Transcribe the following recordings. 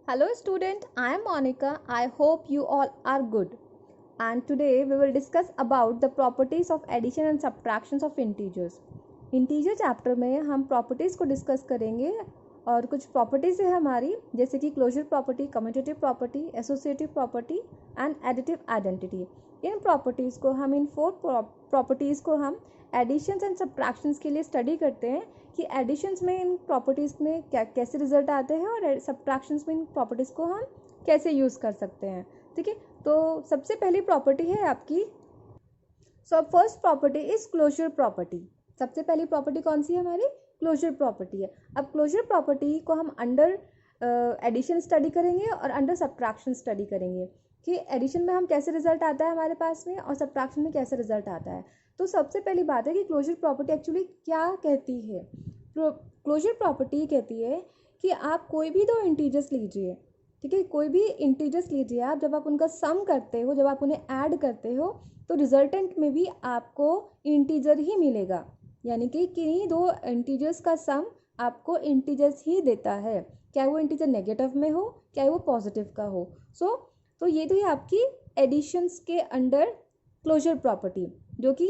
Hello student, I am Monica. I hope you all are good. And today we will discuss about the properties of addition and subtractions of integers. Integer chapter में हम properties को discuss करेंगे और कुछ properties है हमारी जैसे कि closure property, commutative property, associative property and additive identity. इन प्रॉपर्टीज़ को हम इन फोर प्रॉपर्टीज़ को हम एडिशंस एंड सब्ट्रैक्शंस के लिए स्टडी करते हैं कि एडिशंस में इन प्रॉपर्टीज़ में क्या कैसे रिजल्ट आते हैं और सब्ट्रैक्शंस में इन प्रॉपर्टीज़ को हम कैसे यूज़ कर सकते हैं। ठीक है, तो सबसे पहली प्रॉपर्टी है आपकी first property is closure property. सबसे पहली प्रॉपर्टी कौन सी है हमारी? क्लोजर प्रॉपर्टी है। अब क्लोजर प्रॉपर्टी को हम अंडर एडिशन स्टडी करेंगे और अंडर सब्ट्रैक्शन स्टडी करेंगे कि एडिशन में हम कैसे रिजल्ट आता है हमारे पास में और सब्ट्रैक्शन में कैसे रिजल्ट आता है। तो सबसे पहली बात है कि क्लोजर प्रॉपर्टी एक्चुअली क्या कहती है। क्लोजर प्रॉपर्टी कहती है कि आप कोई भी दो इंटीजर्स लीजिए, ठीक है, कोई भी इंटीजर्स लीजिए आप, जब आप उनका सम करते हो, जब आप उन्हें ऐड करते हो तो रिजल्टेंट में भी आपको इंटीजर ही मिलेगा, यानी कि किन्हीं दो इंटीजर्स का सम आपको इंटीजर्स ही देता है, चाहे वो इंटीजर नेगेटिव में हो चाहे वो पॉजिटिव का हो। तो ये तो है आपकी एडिशंस के अंडर क्लोजर प्रॉपर्टी जो कि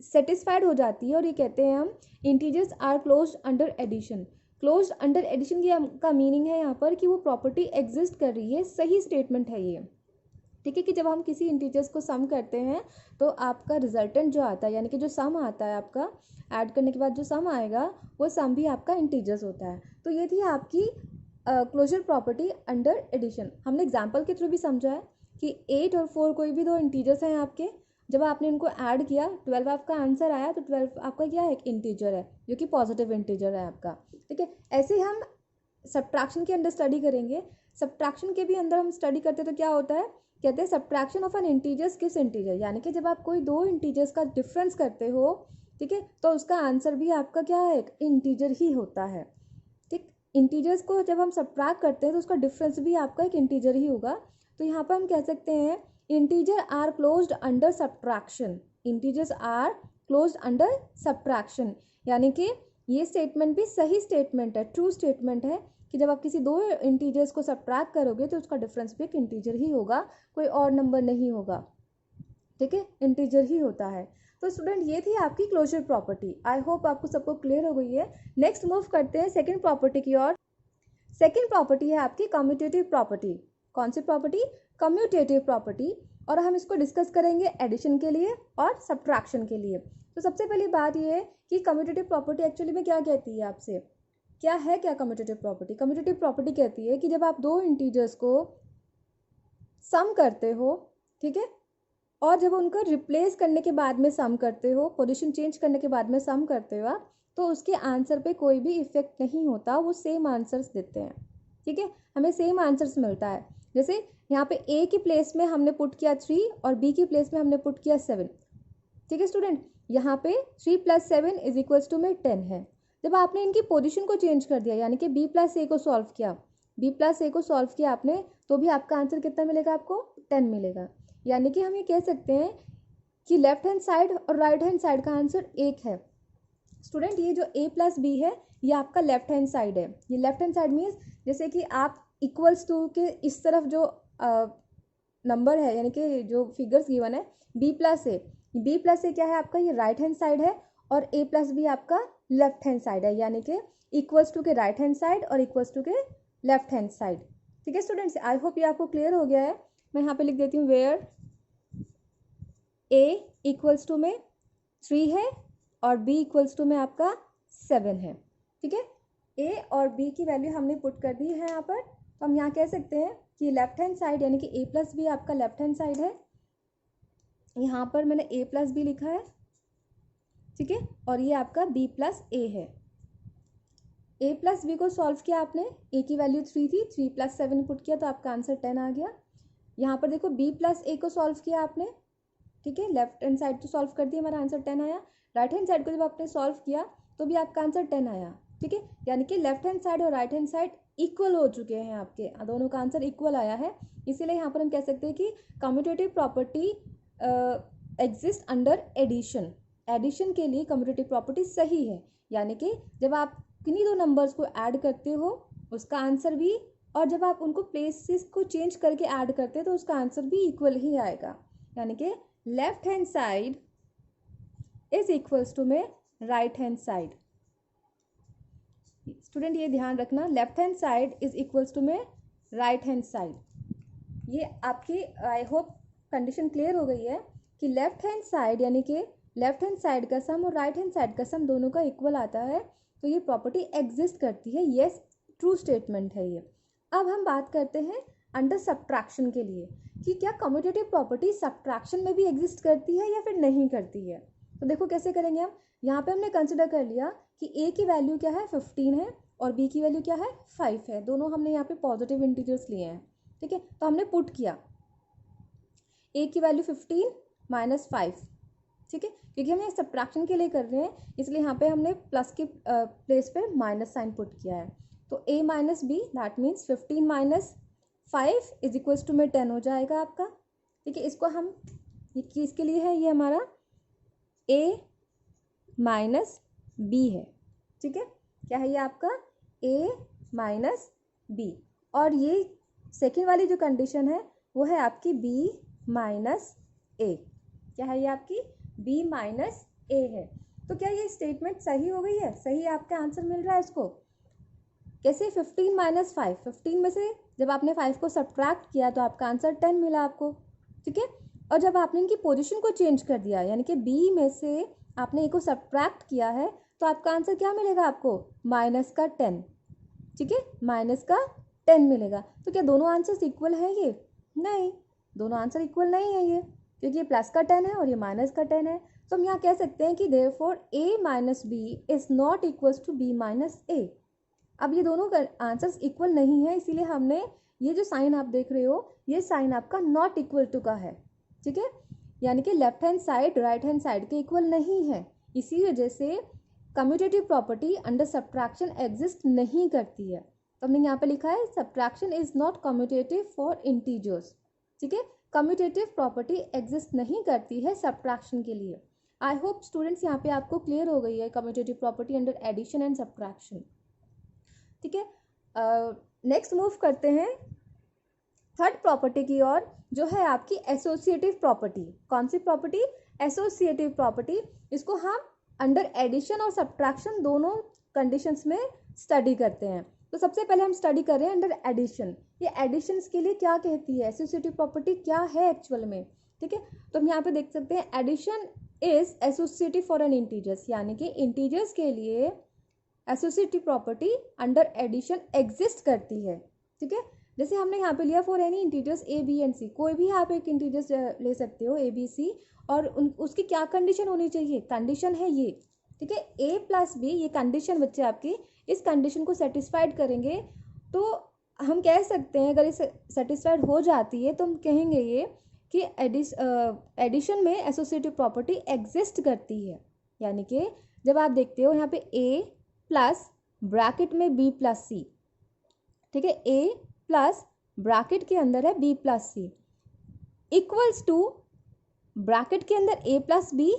सेटिस्फाइड हो जाती है और ये कहते हैं हम integers are close under addition. Close under addition का मीनिंग है यहाँ पर कि वो प्रॉपर्टी एग्जिस्ट कर रही है, सही स्टेटमेंट है ये। ठीक है, कि जब हम किसी इंटीजर्स को सम करते हैं तो आपका रिजल्टेंट जो आता है, यानी कि जो सम आता है आपका ऐड करने के बाद जो सम आएगा वो सम भी आपका इंटीजर्स होता है। तो ये थी आपकी क्लोजर प्रॉपर्टी अंडर एडिशन। हमने एग्जाम्पल के थ्रू भी समझा है कि 8 और 4 कोई भी दो इंटीजर्स हैं आपके, जब आपने उनको ऐड किया 12 आपका आंसर आया तो 12 आपका क्या है? एक इंटीजर है जो कि पॉजिटिव इंटीजर है आपका। ठीक है, ऐसे ही हम सब्ट्रैक्शन के अंदर स्टडी करेंगे। सब्ट्रैक्शन के भी अंदर हम स्टडी करते तो क्या होता है, कहते हैं सब्ट्रैक्शन ऑफ एन इंटीजर्स किस इंटीजर, यानी कि जब आप कोई दो इंटीजर्स का डिफरेंस करते हो, ठीक है, तो उसका आंसर भी आपका क्या है? एक इंटीजर ही होता है। ठीक, इंटीजर्स को जब हम सब्ट्रैक्ट करते हैं तो उसका डिफरेंस भी आपका एक इंटीजर ही होगा। तो यहाँ पर हम कह सकते हैं integer are closed under subtraction. Integers are closed under subtraction, यानी कि ये स्टेटमेंट भी सही स्टेटमेंट है, ट्रू स्टेटमेंट है कि जब आप किसी दो इंटीजर्स को सब्ट्रैक्ट करोगे तो उसका डिफरेंस भी एक इंटीजर ही होगा, कोई और नंबर नहीं होगा। ठीक है, इंटीजर ही होता है। तो स्टूडेंट ये थी आपकी क्लोजर प्रॉपर्टी। आई होप आपको सबको क्लियर हो गई है। नेक्स्ट मूव करते हैं सेकेंड प्रॉपर्टी की ओर। सेकेंड प्रॉपर्टी है आपकी कम्यूटेटिव प्रॉपर्टी। कौन सी प्रॉपर्टी? Commutative property. और हम इसको डिस्कस करेंगे एडिशन के लिए और सब्ट्रैक्शन के लिए। तो सबसे पहली बात ये है कि कम्यूटेटिव प्रॉपर्टी एक्चुअली में क्या कहती है आपसे, क्या है क्या कम्यूटेटिव प्रॉपर्टी? कम्यूटेटिव प्रॉपर्टी कहती है कि जब आप दो इंटीजर्स को सम करते हो, ठीक है, और जब उनको रिप्लेस करने के बाद में सम करते हो, पोजीशन चेंज करने के बाद में सम करते हो आप, तो उसके आंसर पे कोई भी इफेक्ट नहीं होता, वो सेम आंसर्स देते हैं। ठीक है, हमें सेम आंसर्स मिलता है। जैसे यहाँ पे ए की प्लेस में हमने पुट किया 3 और बी की प्लेस में हमने पुट किया 7। ठीक है स्टूडेंट, यहाँ पे 3 + 7 = में 10 है। जब आपने इनकी पोजीशन को चेंज कर दिया, यानी कि बी प्लस ए को सॉल्व किया, बी प्लस ए को सॉल्व किया आपने, तो भी आपका आंसर कितना मिलेगा? आपको 10 मिलेगा। यानी कि हम ये कह सकते हैं कि लेफ्ट हैंड साइड और राइट हैंड साइड का आंसर एक है। स्टूडेंट ये जो a + b है ये आपका लेफ्ट हैंड साइड है। ये लेफ्ट हैंड साइड मीन्स जैसे कि आप =2 के इस तरफ जो नंबर है, यानी कि जो फिगर्स गिवन है b + a क्या है आपका? ये राइट हैंड साइड है और a + b आपका लेफ्ट हैंड साइड है, यानी कि =2 के राइट हैंड साइड और =2 के लेफ्ट हैंड साइड। ठीक है स्टूडेंट्स, आई होप ये आपको क्लियर हो गया है। मैं यहाँ पे लिख देती हूँ वेयर a = में 3 है और b = में आपका 7 है। ठीक है, a और b की वैल्यू हमने पुट कर दी है यहाँ पर। तो हम यहाँ कह सकते हैं कि लेफ्ट हैंड साइड यानी कि a + b आपका लेफ्ट हैंड साइड है। यहाँ पर मैंने a + b लिखा है, ठीक है, और ये आपका b + a है। a + b को सॉल्व किया आपने, a की वैल्यू 3 थी, 3 + 7 पुट किया तो आपका आंसर 10 आ गया। यहाँ पर देखो b + a को सॉल्व किया आपने, ठीक है, लेफ्ट हैंड साइड तो सॉल्व कर दिया, हमारा आंसर 10 आया। राइट हैंड साइड को जब आपने सॉल्व किया तो भी आपका आंसर 10 आया। ठीक है, यानी कि लेफ्ट हैंड साइड और राइट हैंड साइड इक्वल हो चुके हैं आपके, दोनों का आंसर इक्वल आया है। इसीलिए यहाँ पर हम कह सकते हैं कि commutative property exist under addition. Addition के लिए कम्यूटेटिव प्रॉपर्टी सही है, यानी कि जब आप किन्हीं दो नंबर्स को ऐड करते हो उसका आंसर भी और जब आप उनको प्लेसेस को चेंज करके ऐड करते हैं तो उसका आंसर भी इक्वल ही आएगा, यानी कि left hand side is equals to में राइट हैंड साइड। स्टूडेंट ये ध्यान रखना, left hand side is equals to में राइट हैंड साइड। ये आपकी आई होप कंडीशन क्लियर हो गई है कि लेफ्ट हैंड साइड यानी कि लेफ्ट हैंड साइड का सम और राइट हैंड साइड का सम दोनों का इक्वल आता है, तो ये प्रॉपर्टी एग्जिस्ट करती है। येस, ट्रू स्टेटमेंट है ये। अब हम बात करते हैं अंडर सब्ट्रैक्शन के लिए कि क्या कम्यूटेटिव प्रॉपर्टी सब्ट्रैक्शन में भी एग्जिस्ट करती है या फिर नहीं करती है। तो देखो कैसे करेंगे हम। यहाँ पे हमने कंसिडर कर लिया कि ए की वैल्यू क्या है 15 है और बी की वैल्यू क्या है 5 है, दोनों हमने यहाँ पे पॉजिटिव इंटीजर्स लिए हैं, ठीक है। तो हमने पुट किया ए की वैल्यू 15 माइनस 5, ठीक है, क्योंकि हम ये सब्ट्रैक्शन के लिए कर रहे हैं इसलिए यहाँ पे हमने प्लस के प्लेस पे माइनस साइन पुट किया है। तो a minus b that means 15 minus 5 is equals to में 10 हो जाएगा आपका, ठीक है। इसको हम ये किसके लिए है, ये हमारा a माइनस बी है, ठीक है। क्या है ये आपका a माइनस बी, और ये सेकेंड वाली जो कंडीशन है वो है आपकी b माइनस ए। क्या है ये आपकी b माइनस ए है। तो क्या ये स्टेटमेंट सही हो गई है, सही आपका आंसर मिल रहा है इसको। कैसे 15 माइनस 5, 15 में से जब आपने 5 को सब्ट्रैक्ट किया तो आपका आंसर 10 मिला आपको, ठीक है। और जब आपने इनकी पोजीशन को चेंज कर दिया यानी कि b में से आपने ए को सब्ट्रैक्ट किया है तो आपका आंसर क्या मिलेगा आपको, माइनस का 10, ठीक है, माइनस का 10 मिलेगा। तो क्या दोनों आंसर्स इक्वल है ये, नहीं, दोनों आंसर इक्वल नहीं है ये, क्योंकि ये प्लस का 10 है और ये माइनस का 10 है। तो हम यहाँ कह सकते हैं कि therefore a minus B is not equals to b minus A. अब ये दोनों आंसर्स इक्वल नहीं है, इसीलिए हमने ये जो साइन आप देख रहे हो ये साइन आपका नॉट इक्वल टू का है, ठीक है, यानी कि left hand side right hand side के इक्वल नहीं है। इसी वजह से commutative property under subtraction exist नहीं करती है। तो हमने यहाँ पे लिखा है subtraction is not commutative for integers, ठीक है। कम्यूटेटिव प्रॉपर्टी एग्जिस्ट नहीं करती है सब्ट्रैक्शन के लिए। आई होप स्टूडेंट्स यहाँ पे आपको क्लियर हो गई है commutative property under addition and subtraction, ठीक है। नेक्स्ट मूव करते हैं थर्ड प्रॉपर्टी की ओर, जो है आपकी एसोसिएटिव प्रॉपर्टी। कौन सी प्रॉपर्टी, एसोसिएटिव प्रॉपर्टी। इसको हम अंडर एडिशन और सब्ट्रैक्शन दोनों कंडीशंस में स्टडी करते हैं। तो सबसे पहले हम स्टडी कर रहे हैं अंडर एडिशन। ये एडिशंस के लिए क्या कहती है, एसोसिएटिव प्रॉपर्टी क्या है एक्चुअल में, ठीक है। तो हम यहाँ पे देख सकते हैं addition is associative for an integers, यानी कि इंटीजर्स के लिए associative property under addition exist करती है, ठीक है। जैसे हमने यहाँ पे लिया for any integers A B and C, कोई भी आप एक इंटीजर्स ले सकते हो ए बी सी, और उसकी क्या कंडीशन होनी चाहिए, कंडीशन है ये, ठीक है, ए प्लस बी, ये कंडीशन बच्चे आपकी इस कंडीशन को सेटिस्फाइड करेंगे तो हम कह सकते हैं, अगर इसे सेटिस्फाइड हो जाती है तो हम कहेंगे ये कि एडिशन में एसोसिएटिव प्रॉपर्टी एग्जिस्ट करती है। यानी कि जब आप देखते हो यहाँ पे ए प्लस ब्रैकेट में बी प्लस सी, ठीक है, ए प्लस ब्रैकेट के अंदर है B plus C equals to bracket के अंदर ए प्लस बी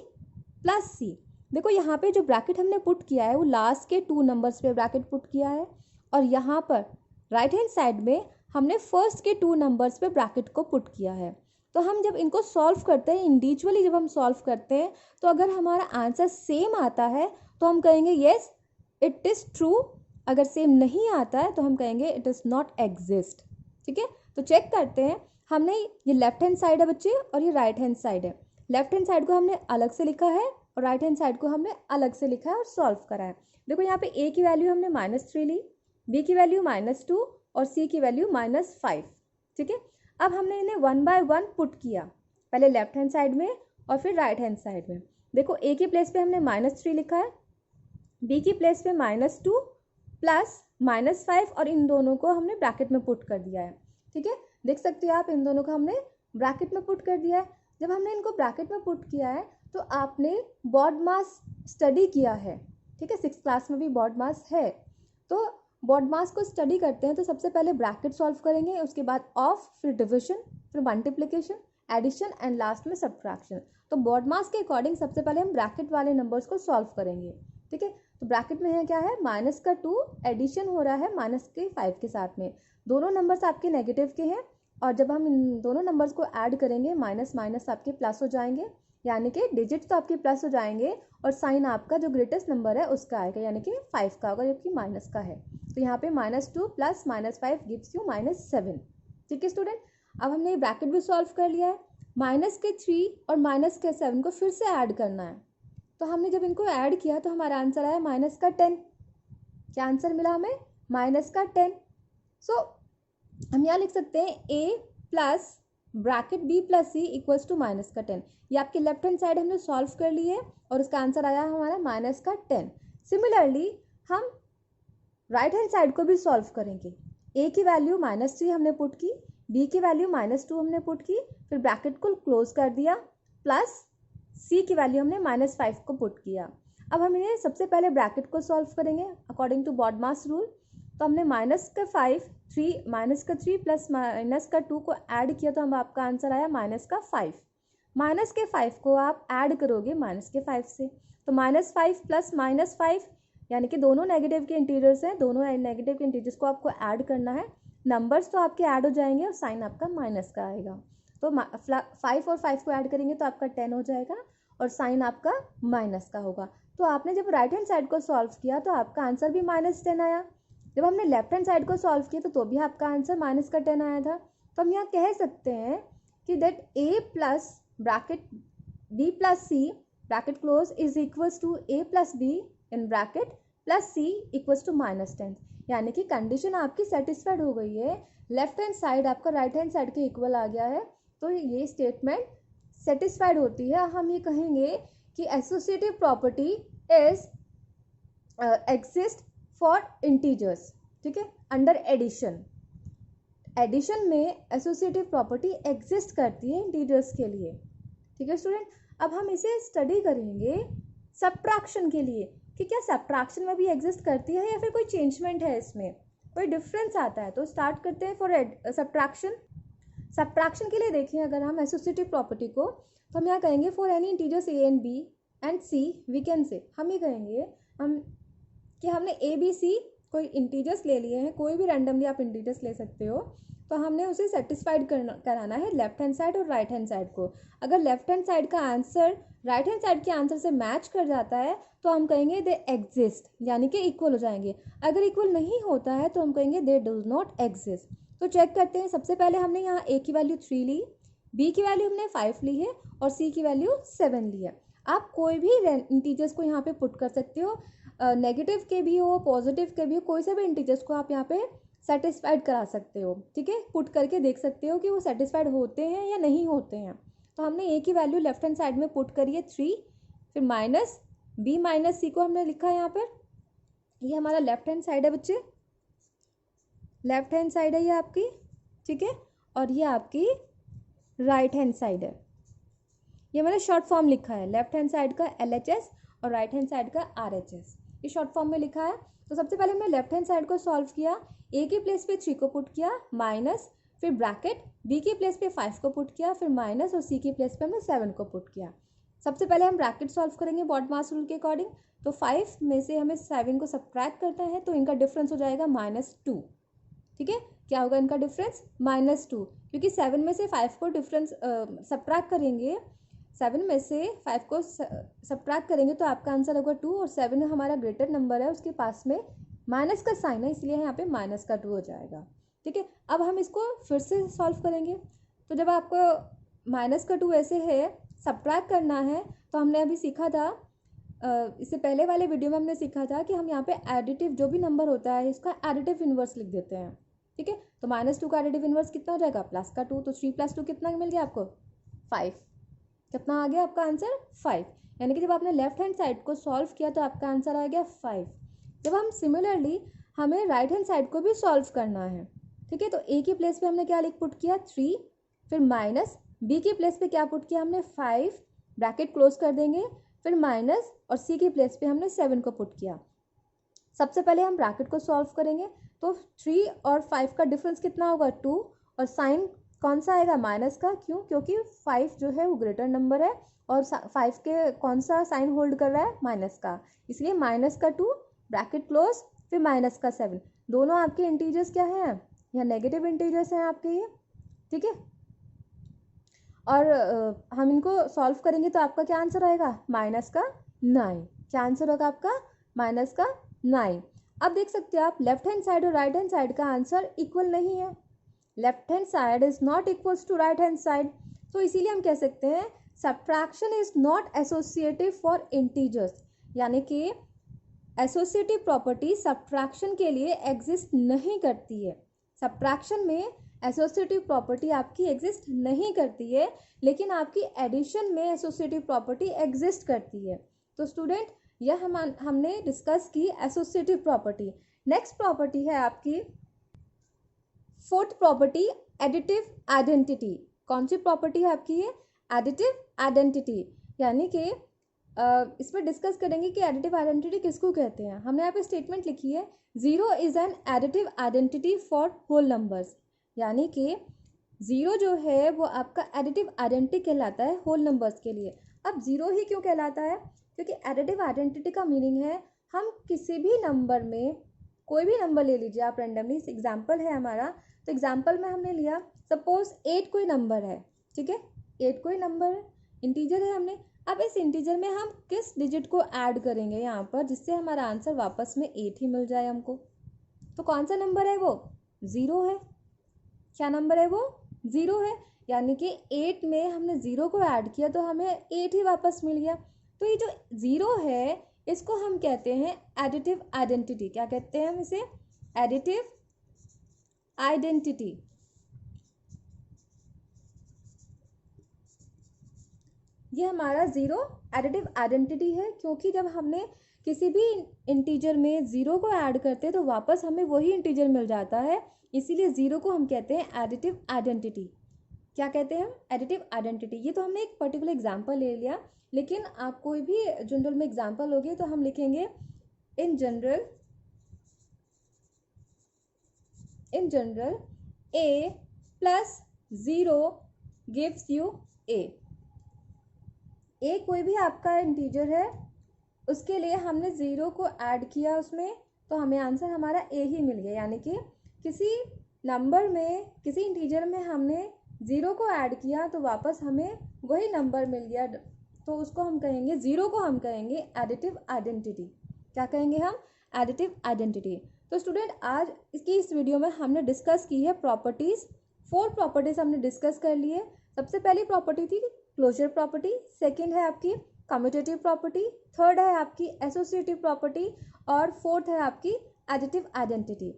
प्लस सी। देखो यहाँ पे जो ब्रैकेट हमने पुट किया है वो लास्ट के 2 नंबर्स पे ब्रैकेट पुट किया है, और यहाँ पर राइट हैंड साइड में हमने फर्स्ट के 2 नंबर्स पे ब्रैकेट को पुट किया है। तो हम जब इनको सॉल्व करते हैं इंडिविजुअली, जब हम सॉल्व करते हैं तो अगर हमारा आंसर सेम आता है तो हम कहेंगे येस इट इज़ ट्रू, अगर सेम नहीं आता है तो हम कहेंगे इट इज़ नॉट एग्जिस्ट, ठीक है। तो चेक करते हैं, हमने ये लेफ्ट हैंड साइड है बच्चे और ये राइट हैंड साइड है। लेफ्ट हैंड साइड को हमने अलग से लिखा है और राइट हैंड साइड को हमने अलग से लिखा है और सॉल्व करा है। देखो यहाँ पे ए की वैल्यू हमने -3 ली, बी की वैल्यू -2 और सी की वैल्यू -5, ठीक है। अब हमने इन्हें 1 बाय 1 पुट किया, पहले लेफ्ट हैंड साइड में और फिर राइट हैंड साइड में। देखो ए के प्लेस पे हमने -3 लिखा है, बी की प्लेस पे -2 प्लस -5, और इन दोनों को हमने ब्रैकेट में पुट कर दिया है, ठीक है। देख सकते हो आप, इन दोनों को हमने ब्रैकेट में पुट कर दिया है। जब हमने इनको ब्रैकेट में पुट किया है तो आपने बॉड मास स्टडी किया है, ठीक है, 6th क्लास में भी बॉड मास है। तो बॉड मास को स्टडी करते हैं तो सबसे पहले ब्रैकेट सॉल्व करेंगे, उसके बाद ऑफ, फिर डिविजन, फिर मल्टीप्लिकेशन, एडिशन एंड लास्ट में सब्ट्रैक्शन। तो बॉड मास के अकॉर्डिंग सबसे पहले हम ब्रैकेट वाले नंबर्स को सॉल्व करेंगे, ठीक है। तो ब्रैकेट में है क्या है, माइनस का 2 एडिशन हो रहा है माइनस के 5 के साथ में। दोनों नंबर्स आपके नेगेटिव के हैं और जब हम इन दोनों नंबर्स को ऐड करेंगे माइनस माइनस आपके प्लस हो जाएंगे, यानी कि डिजिट्स तो आपके प्लस हो जाएंगे और साइन आपका जो ग्रेटेस्ट नंबर है उसका आएगा, यानी कि 5 का होगा जबकि माइनस का है। तो यहाँ पे -2 प्लस -5 गिव्स यू -7। ठीक है स्टूडेंट, अब हमने ये ब्रैकेट भी सॉल्व कर लिया है। माइनस के 3 और माइनस के 7 को फिर से ऐड करना है। तो हमने जब इनको ऐड किया तो हमारा आंसर आया -10। क्या आंसर मिला हमें, -10। सो हम यहाँ लिख सकते हैं a plus bracket b plus c equals to -10। ये आपकी लेफ्ट हैंड साइड हमने सॉल्व कर ली है और उसका आंसर आया हमारा -10। सिमिलरली हम राइट हैंड साइड को भी सॉल्व करेंगे। a की वैल्यू -3 हमने पुट की, b की वैल्यू -2 हमने पुट की, फिर ब्रैकेट को क्लोज कर दिया, प्लस c की वैल्यू हमने -5 को पुट किया। अब हम इन्हें सबसे पहले ब्रैकेट को सॉल्व करेंगे अकॉर्डिंग टू बॉडमास रूल। तो हमने -3 प्लस -2 को ऐड किया तो हम आपका आंसर आया -5। -5 को आप ऐड करोगे -5 से, तो -5 प्लस -5 यानी कि दोनों नेगेटिव के इंटीजर्स हैं, दोनों नेगेटिव के इंटीजर्स को आपको ऐड करना है। नंबर्स तो आपके ऐड हो जाएंगे और साइन आपका माइनस का आएगा। तो 5 और 5 को ऐड करेंगे तो आपका 10 हो जाएगा और साइन आपका माइनस का होगा। तो आपने जब राइट हैंड साइड को सॉल्व किया तो आपका आंसर भी -10 आया। जब हमने लेफ्ट हैंड साइड को सॉल्व किया तो भी आपका आंसर -10 आया था। तो हम यहाँ कह सकते हैं कि that a plus bracket b plus c bracket close is equals to a plus b in bracket plus c equals to -10। यानी कि कंडीशन आपकी सेटिस्फाइड हो गई है, लेफ्ट हैंड साइड आपका राइट हैंड साइड के इक्वल आ गया है। तो ये स्टेटमेंट सेटिस्फाइड होती है। हम ये कहेंगे कि associative property is exist for integers. ठीक है, अंडर एडिशन, एडिशन में एसोसिएटिव प्रॉपर्टी एग्जिस्ट करती है इंटीजर्स के लिए। ठीक है स्टूडेंट, अब हम इसे स्टडी करेंगे सब्ट्रैक्शन के लिए कि क्या सब्ट्रैक्शन में भी एग्जिस्ट करती है या फिर कोई चेंजमेंट है, इसमें कोई डिफरेंस आता है। तो स्टार्ट करते हैं फॉर सब्ट्रैक्शन। सब्ट्रैक्शन के लिए देखें अगर हम एसोसिएटिव प्रॉपर्टी को, तो हम यहाँ कहेंगे for any integers a and b and c we can say, हम ये कहेंगे हम कि हमने a b c कोई इंटीजर्स ले लिए हैं, कोई भी रैंडमली आप इंटीजर्स ले सकते हो, तो हमने उसे सेटिस्फाइड कराना है लेफ्ट हैंड साइड और राइट हैंड साइड को। अगर लेफ्ट हैंड साइड का आंसर राइट हैंड साइड के आंसर से मैच कर जाता है तो हम कहेंगे दे एग्जिस्ट, यानी कि इक्वल हो जाएंगे। अगर इक्वल नहीं होता है तो हम कहेंगे दे डज नॉट एग्जिस्ट। तो चेक करते हैं। सबसे पहले हमने यहाँ a की वैल्यू 3 ली, b की वैल्यू हमने 5 ली है और c की वैल्यू 7 ली है। आप कोई भी इंटीजर्स को यहाँ पे पुट कर सकते हो, नेगेटिव के भी हो पॉजिटिव के भी हो, कोई से भी इंटीजर्स को आप यहाँ पे सेटिस्फाइड करा सकते हो। ठीक है, पुट करके देख सकते हो कि वो सेटिस्फाइड होते हैं या नहीं होते हैं। तो हमने a की वैल्यू लेफ्ट हैंड साइड में पुट करी है 3, फिर माइनस b माइनस c को हमने लिखा है यहाँ पर। ये हमारा लेफ्ट हैंड साइड है बच्चे, लेफ्ट हैंड साइड है ये आपकी। ठीक है, और ये आपकी राइट हैंड साइड है। ये मैंने शॉर्ट फॉर्म लिखा है, लेफ्ट हैंड साइड का LHS और राइट हैंड साइड का RHS, ये शॉर्ट फॉर्म में लिखा है। तो सबसे पहले हमने लेफ्ट हैंड साइड को सॉल्व किया, a की प्लेस पे 3 को पुट किया, माइनस फिर ब्रैकेट b की प्लेस पे 5 को पुट किया, फिर माइनस और c की प्लेस पे हमने 7 को पुट किया। सबसे पहले हम ब्रैकेट सॉल्व करेंगे बॉडमास रूल के अकॉर्डिंग। तो 5 में से हमें 7 को सब्ट्रैक्ट करना है तो इनका डिफरेंस हो जाएगा -2। ठीक है, क्या होगा इनका डिफरेंस -2, क्योंकि 7 में से 5 को डिफरेंस सब्ट्रैक्ट करेंगे, 7 में से 5 को सब्ट्रैक्ट करेंगे तो आपका आंसर होगा 2 और 7 हमारा ग्रेटर नंबर है, उसके पास में माइनस का साइन है, इसलिए यहाँ पे -2 हो जाएगा। ठीक है, अब हम इसको फिर से सॉल्व करेंगे। तो जब आपको -2 ऐसे है सब्ट्रैक्ट करना है, तो हमने अभी सीखा था, इससे पहले वाले वीडियो में हमने सीखा था कि हम यहाँ पे एडिटिव जो भी नंबर होता है इसका एडिटिव इन्वर्स लिख देते हैं। ठीक है, तो -2 का एडिटिव इन्वर्स कितना हो जाएगा, +2, तो 3 + 2 कितना मिल गया आपको 5। कितना आ गया आपका आंसर 5, यानी कि जब आपने लेफ्ट हैंड साइड को सॉल्व किया तो आपका आंसर आ गया 5। जब हम सिमिलरली हमें राइट हैंड साइड को भी सॉल्व करना है। ठीक है, तो a की प्लेस पे हमने क्या पुट किया 3, फिर माइनस b की प्लेस पे क्या पुट किया हमने 5, ब्रैकेट क्लोज कर देंगे, फिर माइनस और c की प्लेस पे हमने 7 को पुट किया। सबसे पहले हम ब्रैकेट को सॉल्व करेंगे, तो 3 और 5 का डिफरेंस कितना होगा 2, और साइन कौन सा आएगा माइनस का, क्यों, क्योंकि 5 जो है वो ग्रेटर नंबर है और 5 के कौन सा साइन होल्ड कर रहा है, माइनस का, इसलिए -2 ब्रैकेट क्लोज, फिर -7। दोनों आपके इंटीजर्स क्या हैं, यहाँ नेगेटिव इंटीजर्स हैं आपके ये, ठीक है। और हम इनको सॉल्व करेंगे तो आपका क्या आंसर आएगा, -9। क्या आंसर होगा आपका, -9। अब देख सकते हो आप लेफ्ट हैंड साइड और राइट हैंड साइड का आंसर इक्वल नहीं है, left hand side is not equals to right hand side, तो इसीलिए हम कह सकते हैं subtraction is not associative for integers, यानी कि एसोसिएटिव प्रॉपर्टी सब्ट्रैक्शन के लिए एग्जिस्ट नहीं करती है। सब्ट्रैक्शन में एसोसिएटिव प्रॉपर्टी आपकी एग्जिस्ट नहीं करती है, लेकिन आपकी एडिशन में एसोसिएटिव प्रॉपर्टी एग्जिस्ट करती है। तो स्टूडेंट यह हमने डिस्कस की एसोसिएटिव प्रॉपर्टी। नेक्स्ट प्रॉपर्टी है आपकी फोर्थ प्रॉपर्टी, एडिटिव आइडेंटिटी। कौन सी प्रॉपर्टी है आपकी ये, एडिटिव आइडेंटिटी, यानी कि इस पर डिस्कस करेंगे कि एडिटिव आइडेंटिटी किसको कहते हैं। हमने यहाँ पे स्टेटमेंट लिखी है, 0 is an additive identity for whole numbers, यानी कि 0 जो है वो आपका एडिटिव आइडेंटिटी कहलाता है होल नंबर्स के लिए। अब 0 ही क्यों कहलाता है, क्योंकि एडिटिव आइडेंटिटी का मीनिंग है हम किसी भी नंबर में, कोई भी नंबर ले लीजिए आप रेंडमली, एग्जाम्पल है हमारा, तो एग्जाम्पल में हमने लिया सपोज 8 कोई नंबर है, ठीक है, 8 कोई नंबर है, इंटीजर है हमने। अब इस इंटीजर में हम किस डिजिट को ऐड करेंगे यहाँ पर, जिससे हमारा आंसर वापस में 8 ही मिल जाए हमको, तो कौन सा नंबर है वो, 0 है। क्या नंबर है वो, 0 है, यानी कि 8 में हमने 0 को ऐड किया तो हमें 8 ही वापस मिल गया। तो ये जो 0 है इसको हम कहते हैं एडिटिव आइडेंटिटी। क्या कहते हैं हम इसे, एडिटिव आइडेंटिटी। ये हमारा 0 एडिटिव आइडेंटिटी है, क्योंकि जब हमने किसी भी इंटीजर में 0 को ऐड करते हैं तो वापस हमें वही इंटीजर मिल जाता है, इसीलिए 0 को हम कहते हैं एडिटिव आइडेंटिटी। क्या कहते हैं हम, एडिटिव आइडेंटिटी। ये तो हमने एक पर्टिकुलर एग्जांपल ले लिया, लेकिन आप कोई भी जनरल में एग्जांपल होगी तो हम लिखेंगे in general a plus 0 gives you a। कोई भी आपका इंटीजर है, उसके लिए हमने 0 को ऐड किया उसमें, तो हमें आंसर हमारा a ही मिल गया, यानी कि किसी नंबर में, किसी इंटीजर में हमने 0 को ऐड किया तो वापस हमें वही नंबर मिल गया, तो उसको हम कहेंगे, 0 को हम कहेंगे एडिटिव आइडेंटिटी। क्या कहेंगे हम, एडिटिव आइडेंटिटी। तो स्टूडेंट आज इस वीडियो में हमने डिस्कस की है प्रॉपर्टीज़, 4 प्रॉपर्टीज़ हमने डिस्कस कर लिए। सबसे पहली प्रॉपर्टी थी क्लोजर प्रॉपर्टी, सेकेंड है आपकी कम्यूटेटिव प्रॉपर्टी, थर्ड है आपकी एसोसिएटिव प्रॉपर्टी, और फोर्थ है आपकी एडिटिव आइडेंटिटी।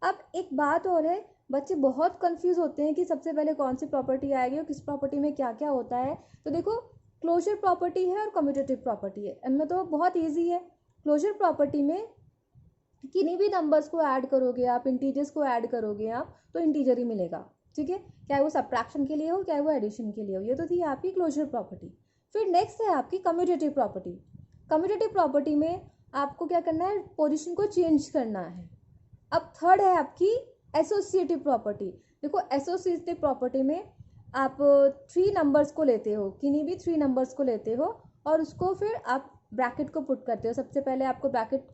अब एक बात और है, बच्चे बहुत कंफ्यूज होते हैं कि सबसे पहले कौन सी प्रॉपर्टी आएगी और किस प्रॉपर्टी में क्या क्या होता है। तो देखो, क्लोजर प्रॉपर्टी है और कम्यूटेटिव प्रॉपर्टी है, इनमें तो बहुत ईजी है। क्लोजर प्रॉपर्टी में किन्हीं भी नंबर्स को ऐड करोगे आप, इंटीजर्स को ऐड करोगे आप, तो इंटीजर ही मिलेगा, ठीक है, चाहे वो सब्ट्रैक्शन के लिए हो चाहे वो एडिशन के लिए हो। ये तो थी आपकी क्लोजर प्रॉपर्टी। फिर नेक्स्ट है आपकी कम्यूटेटिव प्रॉपर्टी। कम्यूटेटिव प्रॉपर्टी में आपको क्या करना है, पोजीशन को चेंज करना है। अब थर्ड है आपकी एसोसिएटिव प्रॉपर्टी। देखो, एसोसिएटिव प्रॉपर्टी में आप 3 नंबर्स को लेते हो, किन्हीं भी 3 नंबर्स को लेते हो और उसको फिर आप ब्रैकेट को पुट करते हो। सबसे पहले आपको ब्रैकेट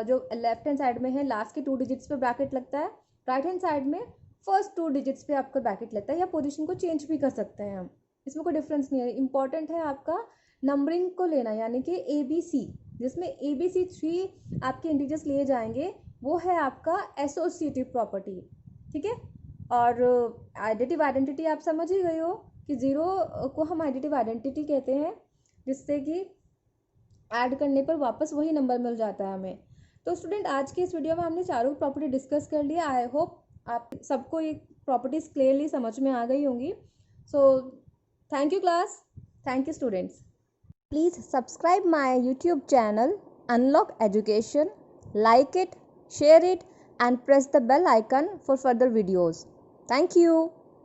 जो लेफ्ट हैंड साइड में है लास्ट के 2 डिजिट्स पे ब्रैकेट लगता है, राइट हैंड साइड में फर्स्ट 2 डिजिट्स पे आपका ब्रैकेट लगता है, या पोजीशन को चेंज भी कर सकते हैं हम, इसमें कोई डिफरेंस नहीं है। इंपॉर्टेंट है आपका नंबरिंग को लेना, यानी कि ABC, जिसमें ABC 3 आपके इंटीजर्स लिए जाएंगे, वो है आपका एसोसिएटिव प्रॉपर्टी, ठीक है। और एडिटिव आइडेंटिटी आप समझ ही गए हो कि 0 को हम एडिटिव आइडेंटिटी कहते हैं, जिससे कि ऐड करने पर वापस वही नंबर मिल जाता है हमें। तो स्टूडेंट आज के इस वीडियो में हमने चारों प्रॉपर्टी डिस्कस कर लिया। आई होप आप सबको ये प्रॉपर्टीज़ क्लियरली समझ में आ गई होंगी। So thank you class, thank you students. Please subscribe my YouTube channel unlock education, like it, share it and press the bell icon for further videos. Thank you.